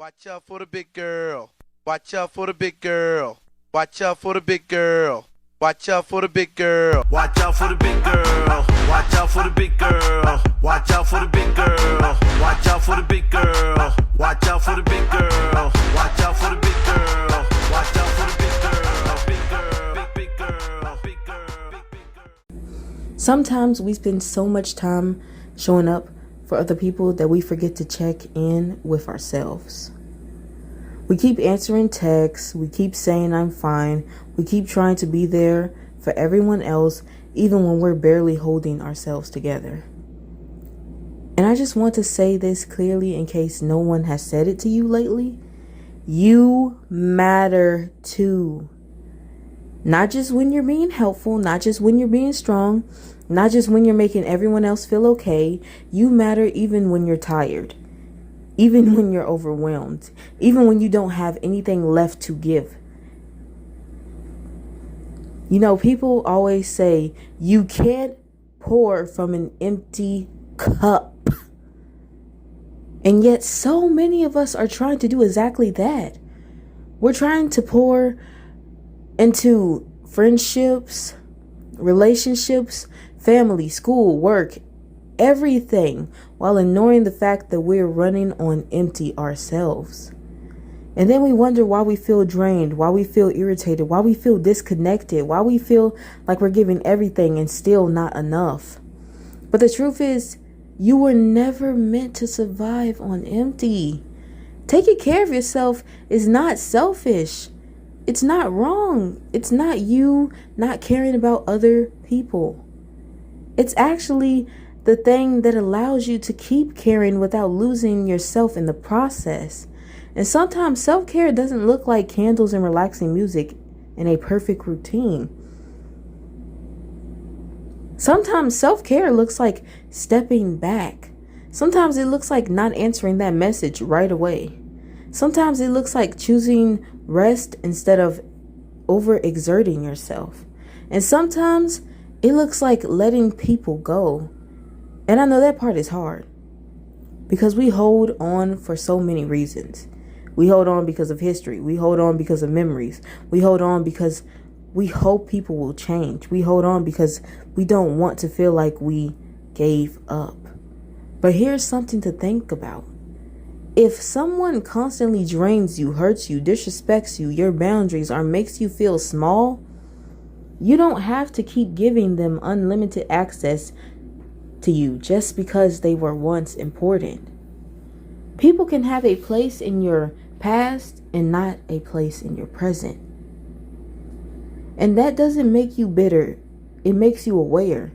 Watch out for the big girl. Watch out for the big girl. Watch out for the big girl. Watch out for the big girl. Watch out for the big girl. Watch out for the big girl. Watch out for the big girl. Watch out for the big girl. Watch out for the big girl. Watch out for the big girl. Watch out for the big girl. Big girl. Big girl. Big girl. Big girl. Sometimes we spend so much time showing up for other people that we forget to check in with ourselves. We keep answering texts, we keep saying I'm fine, we keep trying to be there for everyone else, even when we're barely holding ourselves together. And I just want to say this clearly in case no one has said it to you lately. You matter too. Not just when you're being helpful, not just when you're being strong, not just when you're making everyone else feel okay. You matter even when you're tired, even when you're overwhelmed, even when you don't have anything left to give. You know, people always say you can't pour from an empty cup. And yet so many of us are trying to do exactly that. We're trying to pour into friendships, relationships, family, school, work, everything, while ignoring the fact that we're running on empty ourselves. And then we wonder why we feel drained, why we feel irritated, why we feel disconnected, why we feel like we're giving everything and still not enough. But the truth is, you were never meant to survive on empty. Taking care of yourself is not selfish. It's not wrong. It's not you not caring about other people. It's actually the thing that allows you to keep caring without losing yourself in the process. And sometimes self-care doesn't look like candles and relaxing music and a perfect routine. Sometimes self-care looks like stepping back. Sometimes it looks like not answering that message right away. Sometimes it looks like choosing rest instead of overexerting yourself. And sometimes it looks like letting people go. And I know that part is hard because we hold on for so many reasons. We hold on because of history. We hold on because of memories. We hold on because we hope people will change. We hold on because we don't want to feel like we gave up. But here's something to think about. If someone constantly drains you, hurts you, disrespects you, your boundaries, or makes you feel small, you don't have to keep giving them unlimited access to you just because they were once important. People can have a place in your past and not a place in your present. And that doesn't make you bitter. It makes you aware.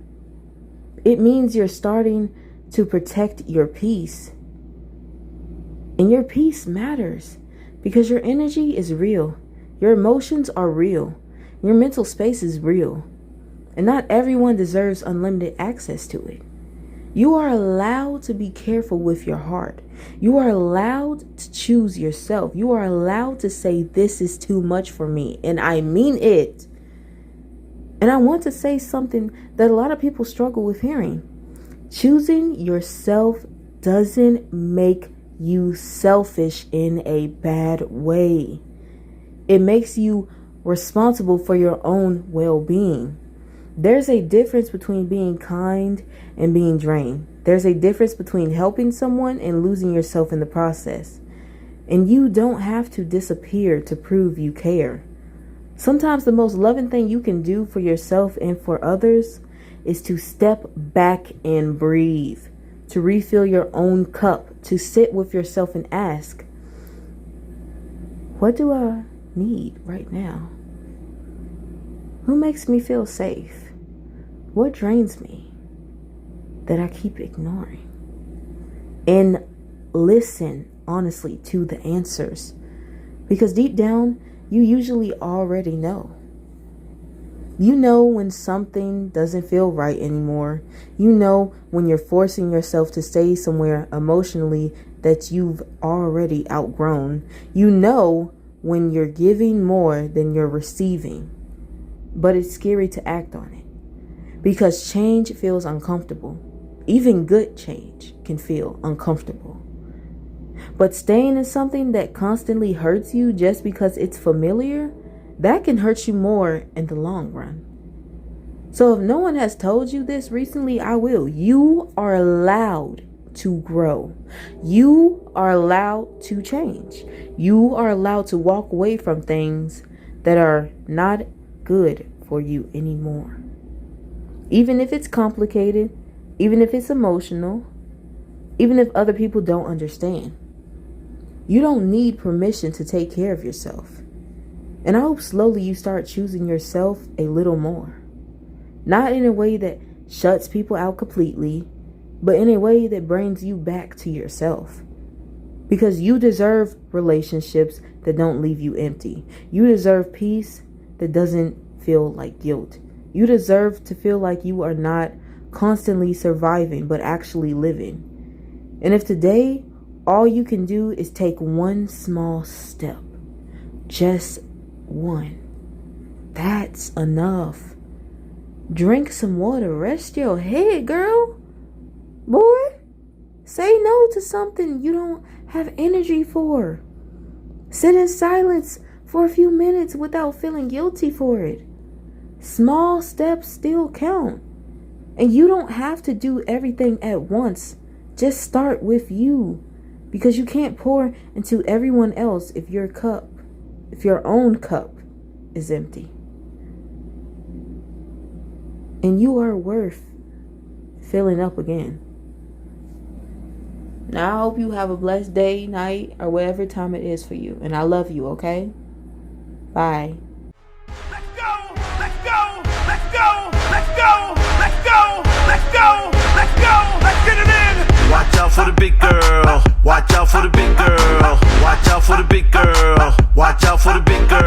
It means you're starting to protect your peace. And your peace matters because your energy is real. Your emotions are real. Your mental space is real. And not everyone deserves unlimited access to it. You are allowed to be careful with your heart. You are allowed to choose yourself. You are allowed to say, this is too much for me. And I mean it. And I want to say something that a lot of people struggle with hearing. Choosing yourself doesn't make you selfish in a bad way. It makes you responsible for your own well-being. There's a difference between being kind and being drained. There's a difference between helping someone and losing yourself in the process. And you don't have to disappear to prove you care. Sometimes the most loving thing you can do for yourself and for others is to step back and breathe, to refill your own cup, to sit with yourself and ask, what do I need right now? Who makes me feel safe? What drains me that I keep ignoring? And listen honestly to the answers, because deep down, you usually already know. You know when something doesn't feel right anymore. You know when you're forcing yourself to stay somewhere emotionally that you've already outgrown. You know when you're giving more than you're receiving. But it's scary to act on it because change feels uncomfortable. Even good change can feel uncomfortable. But staying in something that constantly hurts you just because it's familiar, that can hurt you more in the long run. So if no one has told you this recently, I will. You are allowed to grow. You are allowed to change. You are allowed to walk away from things that are not good for you anymore. Even if it's complicated, even if it's emotional, even if other people don't understand. You don't need permission to take care of yourself. And I hope slowly you start choosing yourself a little more. Not in a way that shuts people out completely, but in a way that brings you back to yourself. Because you deserve relationships that don't leave you empty. You deserve peace that doesn't feel like guilt. You deserve to feel like you are not constantly surviving, but actually living. And if today all you can do is take one small step, just one, that's enough. Drink some water, rest your head, girl. Boy, say no to something you don't have energy for. Sit in silence for a few minutes without feeling guilty for it. Small steps still count. And you don't have to do everything at once. Just start with you. Because you can't pour into everyone else if your own cup is empty. And you are worth filling up again. Now I hope you have a blessed day, night, or whatever time it is for you. And I love you, okay? Bye. Let's go! Let's go! Let's go! Let's go! Let's go! Let's go! Let's go! Let's get it in! Watch out for the big girl. Watch out for the big girl. Watch out for the big girl. Watch out for the big girl.